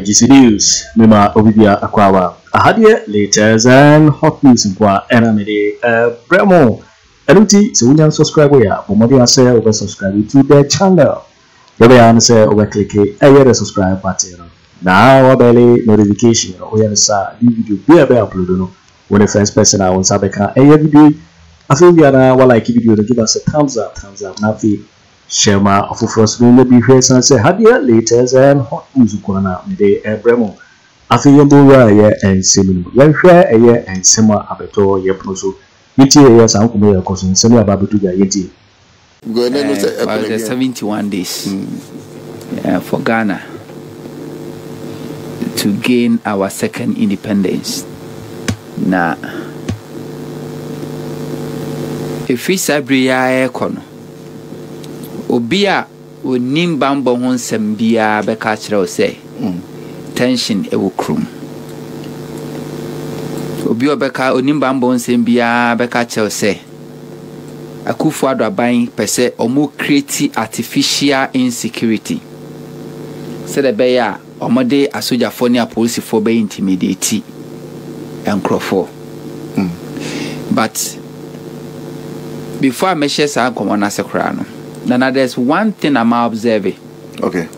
GC News, Mima Obibia Akwawa. I had here latest and hot news in Kwa Enamide Bremo. Eluti, so we can subscribe here. But more than say, over subscribe to the channel. You can say over click the subscribe button. Now, our belly notification. We have a new video be uploaded. When the first person I want to have a video, I feel we are like video to give us a thumbs up. Now, share my offer for us to be here and say, had here latest and hot news Kwana Mide Bremo. I feel you do and similar. Young share a year and similar abeto ye proso. Yeti years and come here cousin send about to get yeti. Go ahead 71 days for Ghana to gain our second independence. Now, if we sabriya ekono Obia would nim bambo hon sembia beka kire say tension e wo krum obi obeka onim bambo hon sembia beka kire say Akufo Addo aban pese omo create artificial insecurity said be ya omode asojafo ne police for be intimidate enkrofo but before I measure sa come na sekra no. Now there's one thing I'm observing. Okay.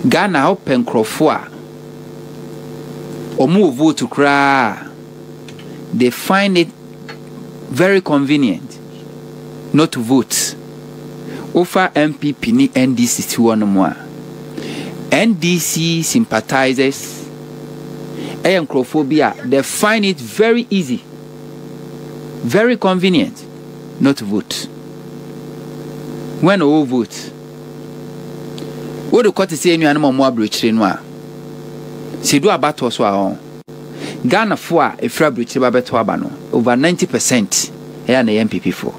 Ghana open crofua or move vote to cry. They find it very convenient not to vote. Offer NPP ni NDC to one more. NDC sympathizers and crophobia, they find it very easy, very convenient not to vote. When we vote, what the court is saying, you are no more breach in one. See, do a battle so on Ghana for a fair breach over 90% here and the NPP for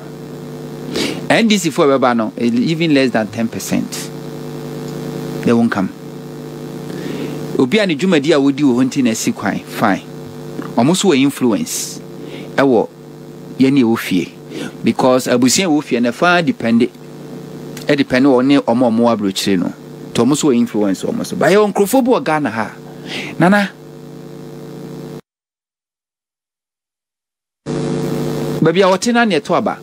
NDC for Babano, even less than 10%. They won't come. Obi and Jumadia would do hunting a sequine, fine. Almost were influence. I will Yenny Wufie because I will say Wufie and a far dependent. It depends on any or more breach, no. Thomas will influence almost by your uncle for Ghana. Ha, Nana. Baby, I was in near Twaba.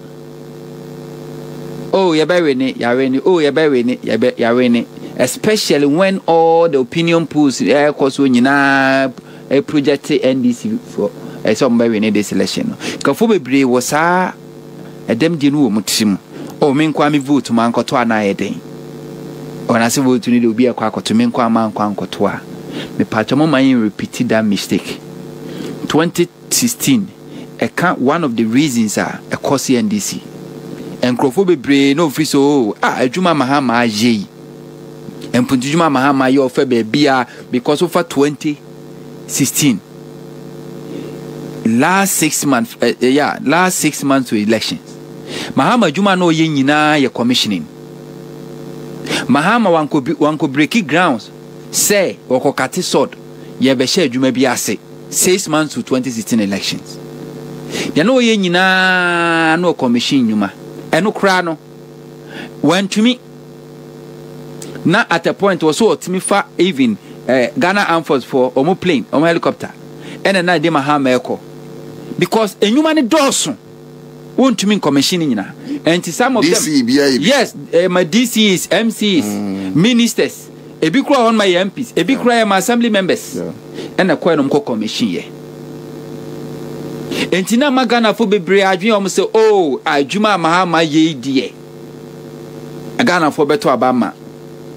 Oh, you're burying it, oh, you're burying it, especially when all the opinion polls, air course, when you know a project NDC for some burying this election. Kafubi was a dem dinu mutim. Oh, men Kwame vote to man Koto na eden. When I say vote to need to be a Kwaku to men Kwame Kotoa. Me patamo mind repeated that mistake. 2016, one of the reasons are a cause NDC. And Krofobe Bray no fiso Juma Mahama J. And Puntujuma Mahama yo febe bia because of 2016. Last 6 months to elections. Mahama Juma no ye nyina ye commissioning. Mahama wanko breaking grounds. Say wako kati sword ye be share Juma bi ase 6 months to 2016 elections. Ye no ye nyina no commission nyuma. Eno kra no when to me na at a point was so to me for even Ghana Armed Forces for omo plane omo helicopter and na de Mahama eko because enyuma ne doso won't to me commissioning na and some of them yes my DCs MCs ministers ebi kura on my MPs ebi kura my assembly members and a kweno mko commission ye entina magana fo bebre adwen om se oh adwuma Mahama ye die Ghana fo beto abama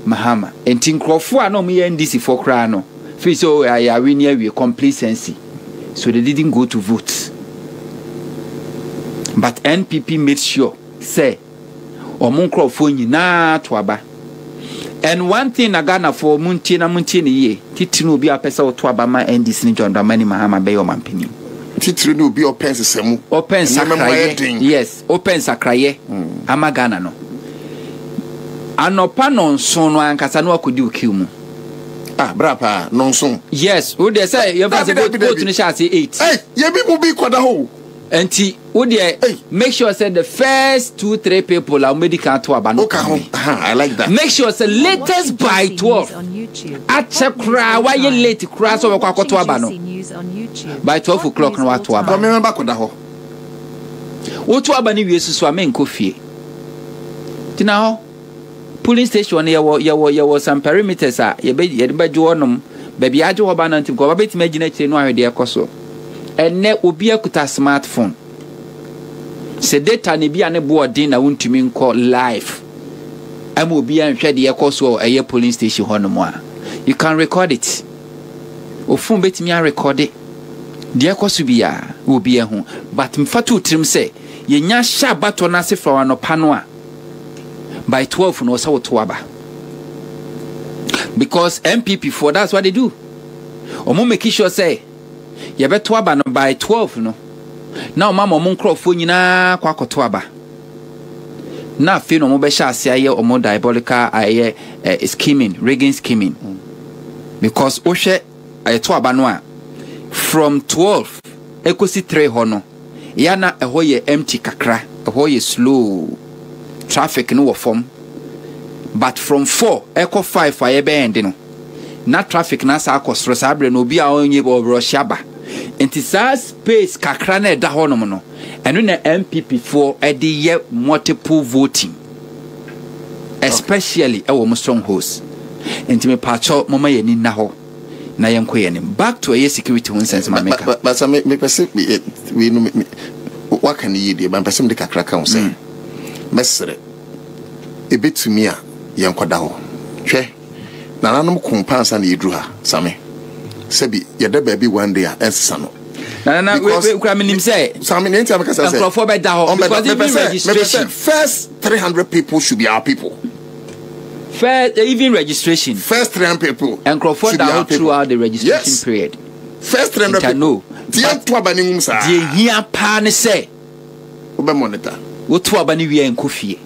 Mahama entin krofo a no mo ye NDC for kra no feel so I win here with complacency so they didn't go to vote. But NPP made sure say omon krofo nyina to aba. And one thing na Ghana for muntie ni ye titinu obi apesa to aba ma NDC ni John Dramani Mahama be your mampini. Titiri no be open sesemu. Open sakraye. Yes, open sakraye. Ama Ghana no. Anopa nonson no ankasa no akodi okimu. Ah, brapa nonson. Yes, who they say you pass go to the shall say 8. Hey, ye bi mu bi kwada ho. Enti make sure say the first 2-3 people are medical to abano. Okay, I like that. Make sure say latest by 12. Ache kra why you late kra so kwakọ to abano. By 12 o'clock no to abano. Remember koda ho. Wo to abani wie susu amenko fie. Tina ho. Polling station ye wo some perimeters ye be jonom baby ajo ho ba na ntim ko ba beti magina kire no ahwede ekoso. Enne obi akuta smartphone. Se data ne bia ne boarding na wontumi nko live. Ama obi anhwe de ekoso eye polling station ho no mo a. You can record it. Ofun betimi a record it. De ekoso bia obi ehu. But mfatu trim se ye nya sha bato na se fra no pano a. By 12 no so to aba. Because NPP for that's what they do. Omo make sure say ye beto aba no by 12 no. Now mama omo nkrofo nyina kwa akoto aba. Na fe no mo be sha ase aye omo diabolical aye scheming, rigging scheming. Because ohwe aye to aba no a from 12 ekosi 3 ho no. Ya na eho ye empty kakra, eho ye slow. Traffic no form. But from 4 echo 5 aye be end no. Na traffic na sa akosro sa abre no obi a onye bo rush aba. Enti sa space kakra na eda ho no no. Eno na NPP for e de ye multiple voting. Especially e wo strongholds. Enti me pacho mama ye ni na ho. Na ye nko ye ni. Back to a security one sense ma make. But some me person we no what can you do? Man person de kakra kan say. Mesre. E betumi a ye nkoda ho. Hwe. Na nanom kumpansa na yedru ha. Sammy. Sebi yede baby one day ensesa no. Na we kura minim say Sammy nti ameka say Akufo be da ho because even registration first 300 people should be our people. First even registration First 300 people Akufo da ho throughout the registration period. First 300 people. No. Dia to aba ni sa. Dia hia pa ne say obe monitor. Wo to aba ni wi enko fie.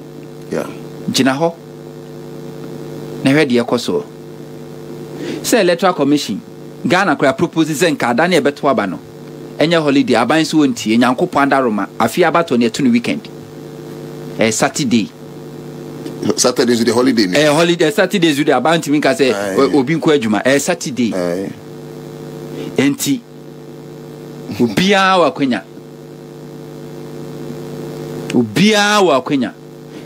Yeah. Gina ho. Na hwe de ekoso. Say electoral commission Ghana kwa proposes nkada na ebeto aba no. Enye holiday aban so ntie nyankopon adaroma afi abato na etu no weekend. Saturday Saturday is the holiday. Holiday Saturday is the aban timi ka say obi nko adwuma. Saturday. Enti obia wa kwenya. Obia wa kwenya.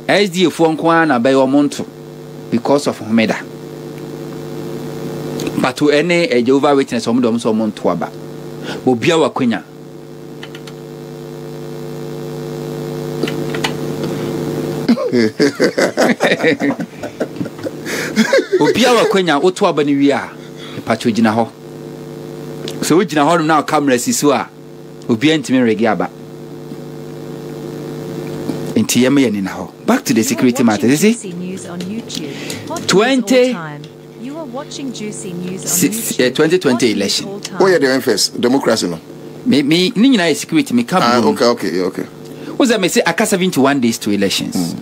SDF fo nko na be omonto because of Homeda. But to any Jehovah Witness omudom so omonto aba. Obia wa kwenya. Obia wa kwenya oto aba ni wi a pacho gina ho. So we gina ho na camera sisu a obia ntimi regi aba. Enti yeme ni na ho. Back to the security matter. You see? 2020 election. Oh yeah, the first democracy no. Me ni nyina security me come. Okay. What's that me say aka 71 days to elections.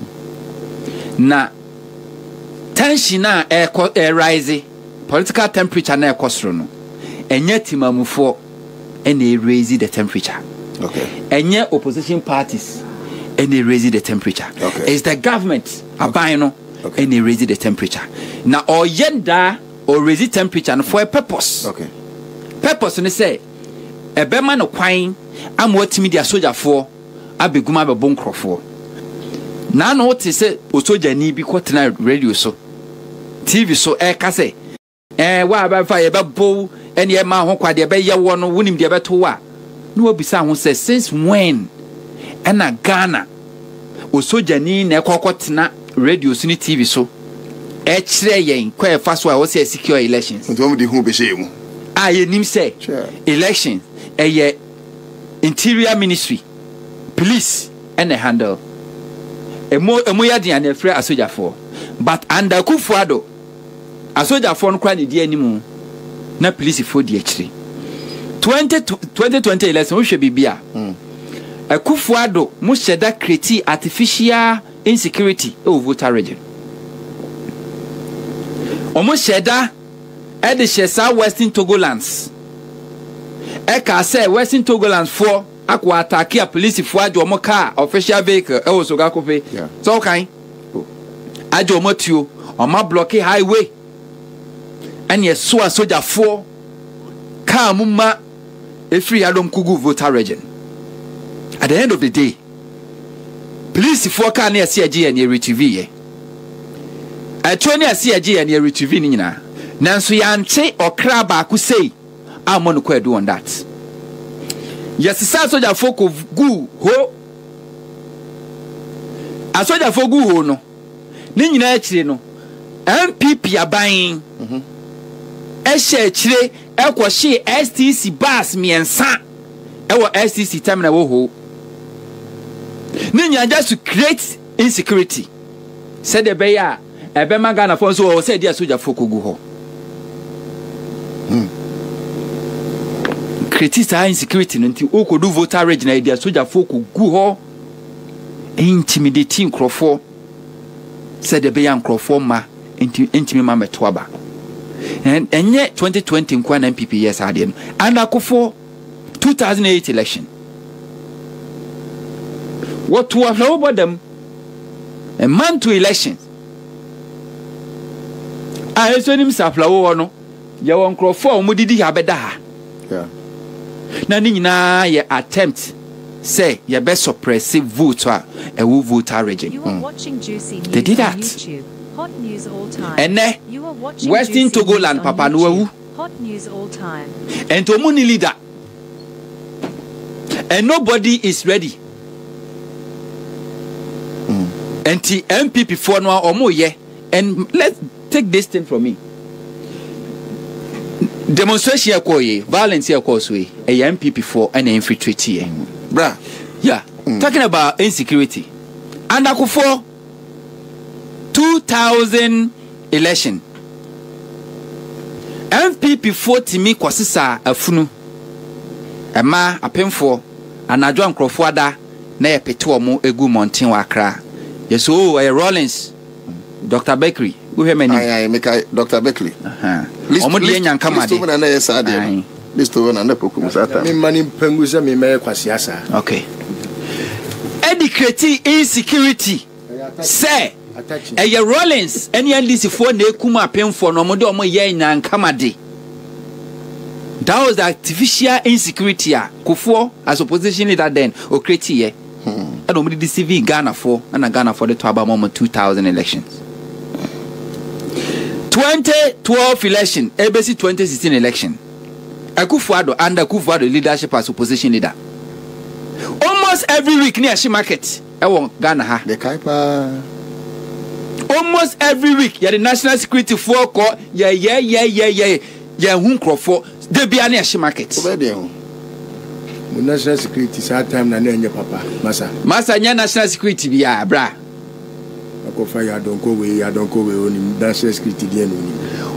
Na tension na rise political temperature na ekosro no. Enye timamufo ene raise the temperature. Okay. Enye opposition parties ene raise the temperature. Okay. It's the government aban no ene raise the temperature. Na oyenda or raise the temperature for a purpose. Okay. Purpose ne say ebema no kwan amwatimi dia soldier for abeguma be bonkrofo. Na no what say osoja ni bi kwotena radio so TV so ka say wa ba fa ye be bo ene ye ma ho kwade be ye wo no wonim de be to wa no obisa ho say since when ena Ghana osoja ni na ekokotena radio so ni TV so kire yen kwa fa so a wo say secure elections ntom de hu be shemu ye nim say elections ye interior ministry police and a handle emo ya dia na free asoja for but under Akufo Addo asoja for no kwa ne dia animu na police for di akire 2020 election wo hwe bibia Akufo Addo mo sheda create artificial insecurity o voter region omo sheda e de shesa Western Togolands e ka say Western Togolands for akwa attack a police fo adwo mo car official vehicle e wo so ga kope so kan adwo mo tuo o ma block highway and ye so a soldier fo car mu ma e free adom kugu voter region. At the end of the day, police for car near CG and ye retrieve ye. I turn near CG and ye retrieve nina. Nanso yante or crab could say, I'm on the do on that. Yes, soldier folk of goo ho. A soldier for goo ho no. Nina actually no. NPP are buying. Eshe chile, ekwa she STC bus me and san. Ewa STC terminal wo ho. Nina just to create insecurity. Said the beya, ebe magana for so said dia soldier folk go ho. Create insecurity nti o ko do voter region dia soldier folk go ho. Intimidating crofo. Said the beya crofo ma intimi ma metwaba. And yet 2020 in Kwan NPP yes had him. And Akufo 2008 election. What to have about them? A month to elections. I saw him sapla no. Ya won crofo mo didi habeda. Yeah. Na ni na ye attempt say your best suppressive vote a voter region. You are watching Juicy News they did that. On YouTube. Hot news all time. And you are watching Western Togoland Papa Nuewu. Hot news all time. And Tomuni leader. And nobody is ready. And the MPP for no or more yeah. And let's take this thing from me. Demonstration here, violence here, causeway. A MPP for an infiltrate here. Bruh. Yeah. Talking about insecurity. And Akufo 2000 election. MPP 40 me kwasisa afunu. Ema apemfo anadwo ankrofo ada na ye pete omo egu mountain wa Accra. Yeso Rollins Dr. Bakery. Who hear me? I make Dr. Bakery. Omo de nyanka made. List over na yes ade. List over na nepoku musata. Me mani penguza me me kwasiasa. Okay. Educate insecurity. Say your Rollins any NDC for na ekuma apemfo no omo de omo ye nyanka made. That was the artificial insecurity. Kufo as opposition leader then or create here. I don't believe the CV Ghana for and Ghana for the Twaba moment 2000 elections. 2012 election, ABC 2016 election. Akufo Addo under Akufo Addo leadership as opposition leader. Almost every week near she market. I want Ghana ha. The Kaipa. Almost every week, the national security for call. Yeah. Hunkro they be an ash market. National security sa time na nenya papa masa nya national security bi ya bra Akofa ya don't go we on national security dey no ni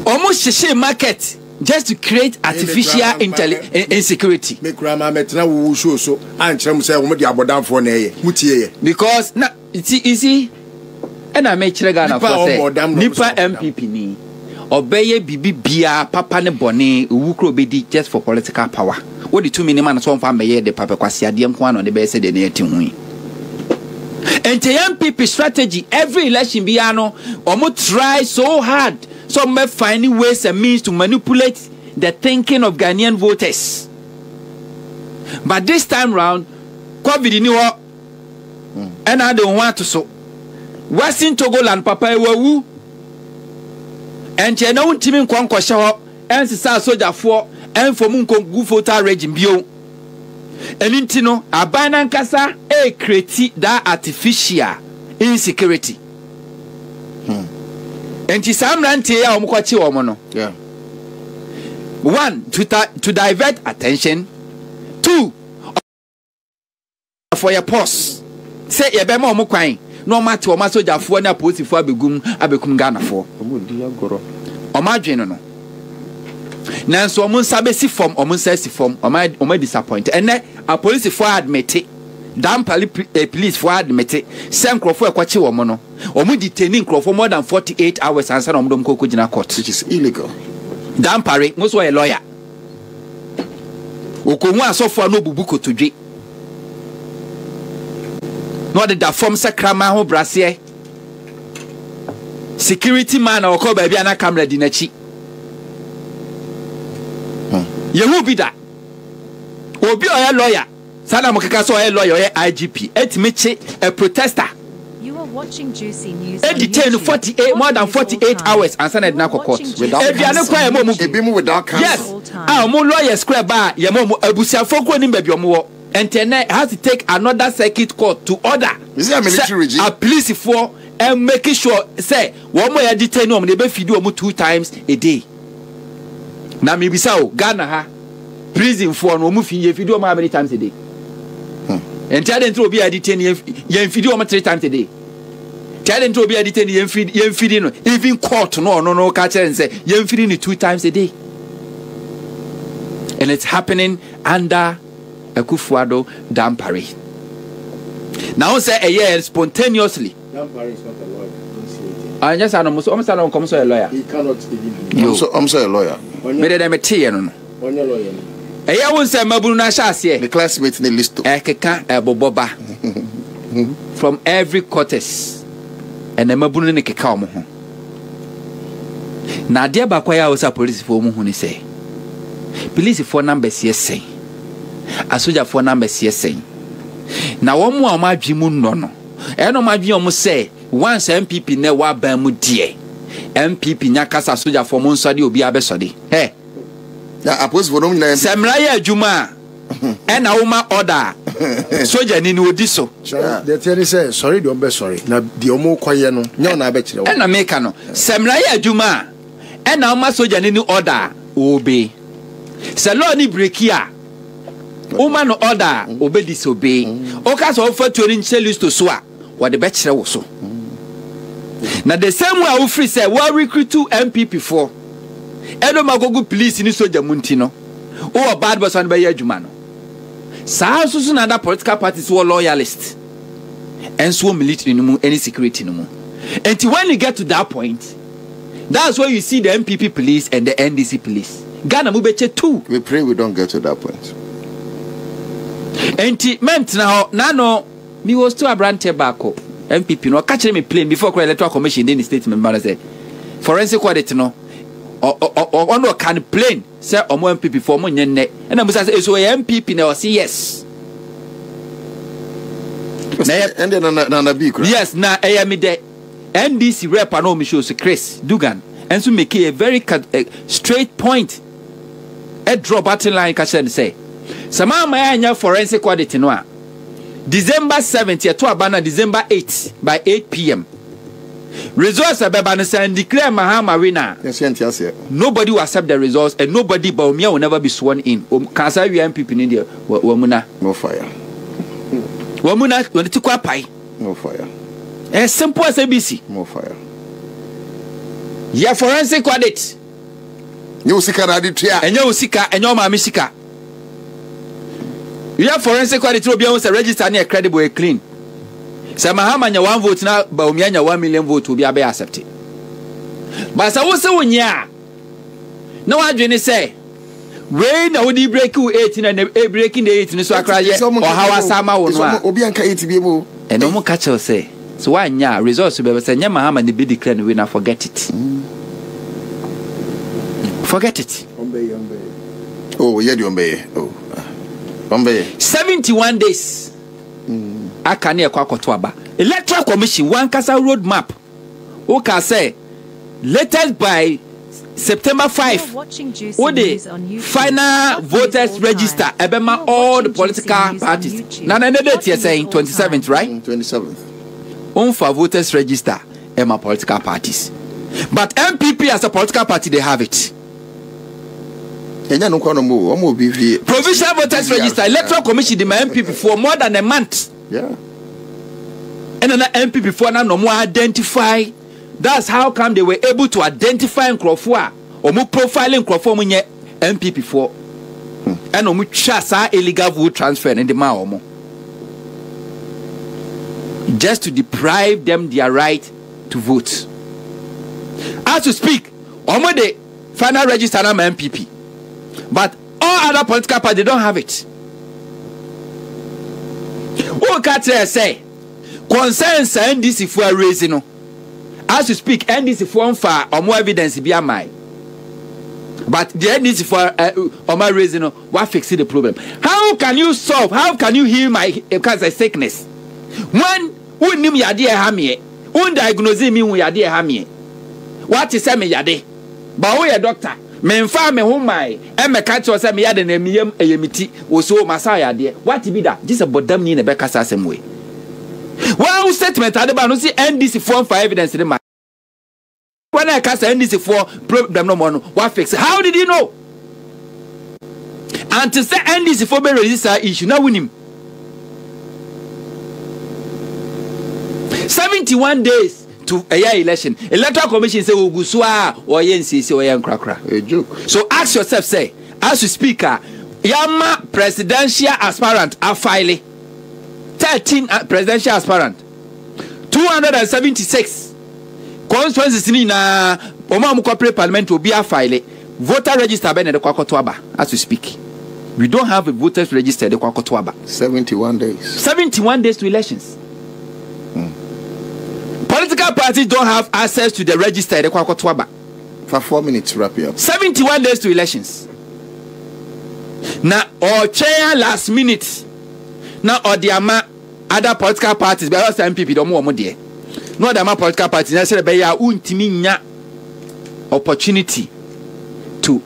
almost share market just to create artificial insecurity make grandma metna Owusu so ankyerem say wo de abodanfo na eye mutie ye because na see and I make chire Ghana for say nipa MPP ni obeye bibi bia papa ne bone owukro bedi just for political power. What the 2 million man so far meye the papa kwasi ade nko an on the be say de na eti hu. And the MPP strategy every election bia no omo try so hard so me finding ways and means to manipulate the thinking of Ghanaian voters. But this time round COVID ni ho and I don't want to so Western Togoland papa ewu and you know Timmy Kwankwa and Sisa soldier for and for Munko voter region bio. And intino abana nkasa create that artificial insecurity. And Tisamrante ya omukwachi omono. Yeah. 1 to divert attention. 2 for your pause. Say ye be ma omukwan. No matter o masoja fo na police fo abekum Ghana fo. O ma dwen no. Nanso omun sabe si form omun say si form o ma disappoint. And a police fo admit Dampare police fo admit say nkrofo ekwachi wo mo no. Omun detain nkrofo more than 48 hours answer na omdom koko gina court, which is illegal. Dampare most a lawyer. Okonwu asofo no bubu kotodwe. no de da form sakrama ho brase security man or call baby ana camera di nachi yehu bi da obi oya lawyer sana mo keka so oya lawyer oya IGP etimichi a protester You are watching Juicy News. detain 48 more than 48 hours and send na court without yes mo lawyer square bar ye mo abusiafo ko ni baby omo and then has to take another circuit court to order is it a military regime a police for and making sure say one more detain them they be feed you 2 times a day na me bisa o Ghana ha prison for no mu feed you how many times a day and tell them to be a detain you feed you 3 times a day tell them to be a detain you feed no even court no catch and say you feed 2 times a day and it's happening under Akufo Addo Dampare. Now say a year spontaneously. Dampare is not a lawyer. I just I'm a lawyer. He cannot even. I'm so a lawyer. Me dey me tie no. On your lawyer. E ya won say mabunu na sha ase. The classmate in the list. Keka boboba. From every quarters. And the mabunu ne keka omo ho. Na dia ba kwa ya wo sa police for omo ho ni say. Police for numbers yes say. Asoja for numbers yes na wo mu amadwimu no no madwi omo say once NPP na wa ban mu die NPP nya kasa asoja for mu nsode obi abesode na apos for no nyina semra ya adwuma na wo ma order soja ni odi so the theory say sorry don't be sorry na the omo kwaye no nya na be kire na make no semra ya adwuma na wo ma soja ni order obe se law ni break here woman order obey disobey oka so for 20 list to so what the bet kire wo so na the same way we free say we recruit to NPP for edo magogo police ni soja munti no o bad boss an be ya adwuma no sa so na other political parties were loyalist and so military no mu any security no mu and when you get to that point that's where you see the NPP police and the NDC police Ghana mu be too. We pray we don't get to that point. Enti meant now no me was to a brand tobacco NPP no catch me plane before electoral commission in the statement man say forensic audit no or no can plane say omo NPP for mo nyenne and I say so NPP na say yes and then na be yes na me de NDC rep no me show Sécret Dugan and so make a very straight point a drop battle line catch and say Sama anya forensic audit no a December 7th to abana December 8 by 8 p.m. Results abeba no say declare Mahama winner. Yes. Nobody will accept the results and nobody Bawumia will never be sworn in. Kansa we MPP in India wamuna no fire. Wamuna when it kwa pai. No fire. As simple as ABC. No fire. Yeah, forensic audit. You sika na di tua. Enyo sika enyo ma sika. You have forensic audit will be on register near credible and clean. Say Mahama nya 1 vote na Bawumia nya 1 million vote will be accepted. But I was so nya. No adwene say we na we break 18 and breaking the 18 so akra ye or how asama wo no. Obi anka 8 bi mo. And no mo catch us say so why nya results be say nya Mahama ne be declare we na forget it. Forget it. Oh, yeah, the ombe. Oh. 71 days. Aka ne Akoto aba. Electoral Commission one kasa road map. O ka say latest by September 5. What the final voters register ebema all the political parties. Na date you saying 27th, right? 27th. On for voters register ema political parties. But NPP as a political party they have it. Provisional voters register electoral commission the MPP for more than a month. Yeah. And then MPP for now no more identify. That's how come they were able to identify Nkrofo or more profiling Nkrofo munye MPP for. And no chasa illegal vote transfer in the ma just to deprive them their right to vote. As to speak, omo the final register na MPP. But all other political parties, they don't have it. Who can say concerns NDC for raising no. As you speak, NDC for far or more evidence be my. But the NDC for my raising no, what fixing the problem? How can you solve? How can you heal my cancer sickness? When nim yade hamie, diagnose me when yade hamie. What is me yade? But we a doctor. Me fa me ho mai e me ka cho say me yade na miyam eyemiti wo so masaya de. What be that? This bodam ni na be kasa asem we. Well, statement ade ba no see NDC form for evidence de ma. When I cast NDC for problem no more no, what fix? How did you know? And to say NDC for be register issue now win him. 71 days to a year election. Electoral Commission say Ogusua or YNCC or Yankrakra. A joke. So ask yourself, say, as you speaker, Yama presidential aspirant are filing 13 presidential aspirant, 276 constituencies in Omamu corporate parliament will be a file. Voter register by the Kwakotwaba as we speak. We don't have a voters register the Kwakotwaba. 71 days. 71 days to elections. Political parties don't have access to the register the Kwakotwaba. For 4 minutes, wrap it up. 71 days to elections. Now, or chair last minute. Now, or the other political parties, but also NPP don't want more there. No other political parties, I said, "Beya untiminya opportunity to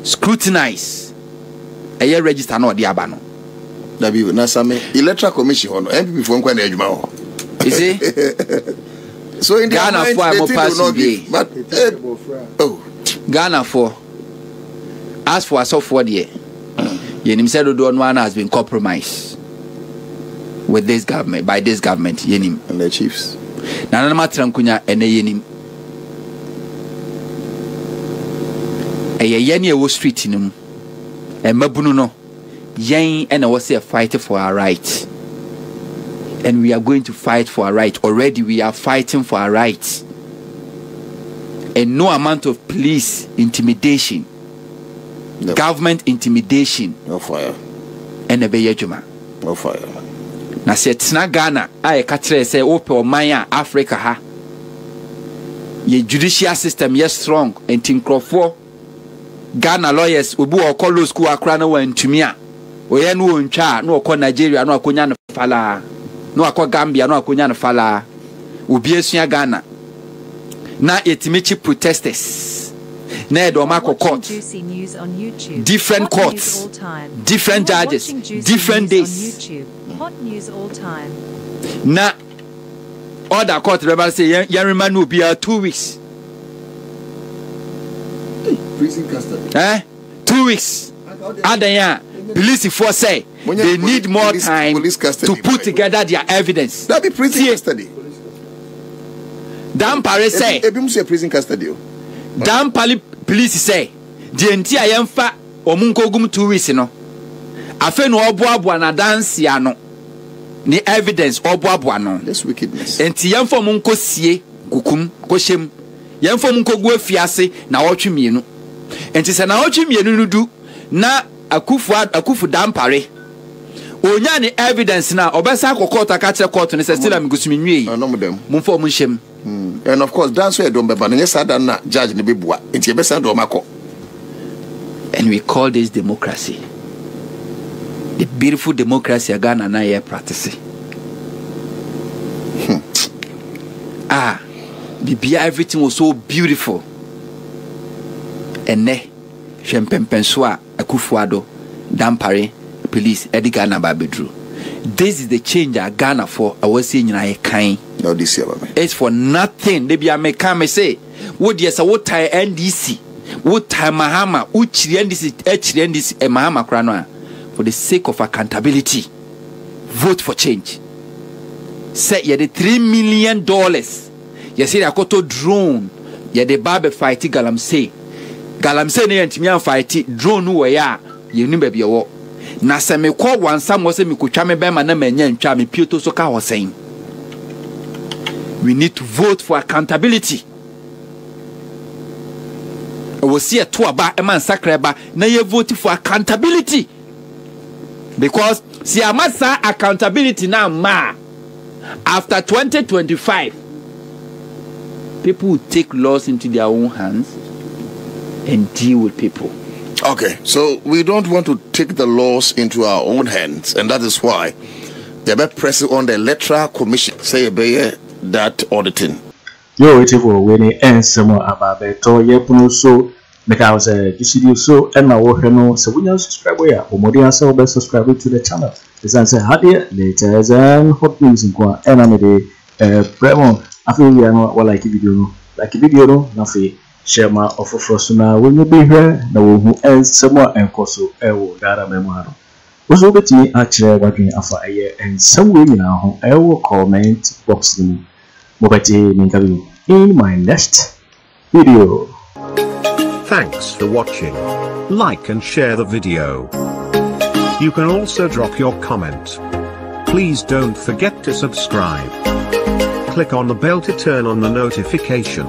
scrutinize a year register no the abano." That be na Sammy electoral commission on NPP for nkwa na adwuma ho. Is it? So in Ghana for am passing day. But Ghana for as for us for there. Yenim said Odo one has been compromised with this government by this government yenim and the chiefs. Nana matrankunya ene yenim. Yeni ewo street nim. Mabunu no. Yen and was say fighting for our right. And we are going to fight for our right. Already we are fighting for our rights. And no amount of police intimidation, government intimidation, no fire. And a beyejuma. No fire. Na se tina Ghana, I katre say ope Maya Africa ha. Ye judicial system yes strong and tinkrofo. Ghana lawyers ubu okolo school akra na wantumia. Oye no ntwa no okọ Nigeria no akonya no fala. No akọ Gambia no akonya no fala. Obi esua Ghana. Na etimichi protesters. Na edomako court. Different courts. Different judges. Different days. Hot news all time. Na other court rebel say Yarima no be 2 weeks. Prison custody. 2 weeks. Adanya police force say they need more time to put together their evidence. That be prison custody. Dampare say ebim say prison custody. Dampare police say the entire yemfa omunkogum 2 weeks no. Afe no oboaboa na dance ya no. Ni evidence oboaboa no. This wickedness. Enti yemfa munkosie kukum koshem. Yemfa munkogu afiase na wotwemienu. Enti se na wotwemienu no du na Akufo Dampare onya ni evidence na obesa akokota ka kire court ne se still amigusumi nwie no mo dem mumfo mu hyem. And of course dance we don beba no nyesa dan na judge ne bebua enti ebesa do makọ. And we call this democracy. The beautiful democracy Ghana na here practicing. Bibia everything was so beautiful. Ene Shempempenswa Akufo Addo Dampare police Eddie Ghana Babedru. This is the change that Ghana for I was saying I kind. No this year, it's for nothing. They be a me say what yes what tie NDC what time Mahama uchi NDC Mahama Kranoa for the sake of accountability. Vote for change. Say you the $3 million. You see the Akoto drone. You the barbe fight galamsey. Galamsey ne yentimi fight drone no ya. You ni baby wo. Na se me call one sam was me kutwa me be ma na manya ntwa me pieto so ka was saying. We need to vote for accountability. We see a to aba e man Sécret ba na ye vote for accountability. Because see amasa accountability na ma After 2025, people will take laws into their own hands and deal with people. Okay, so we don't want to take the laws into our own hands, and that is why they're pressing on the Electoral Commission, say that auditing. Yo, it's for winning and some about the toy so because you so and now so when you subscribe here, or more subscribe to the channel. This answer had it later and hot news in Kwa and I'm a Bremo. I feel we are not like a video, nothing. Share my offer for sooner when you be here. No who else somewhere and Koso Ewo Dara Memaro. Also, bet me actually working after a year and some way now I will comment box in my next video. Thanks for watching. Like and share the video. You can also drop your comment. Please don't forget to subscribe. Click on the bell to turn on the notification.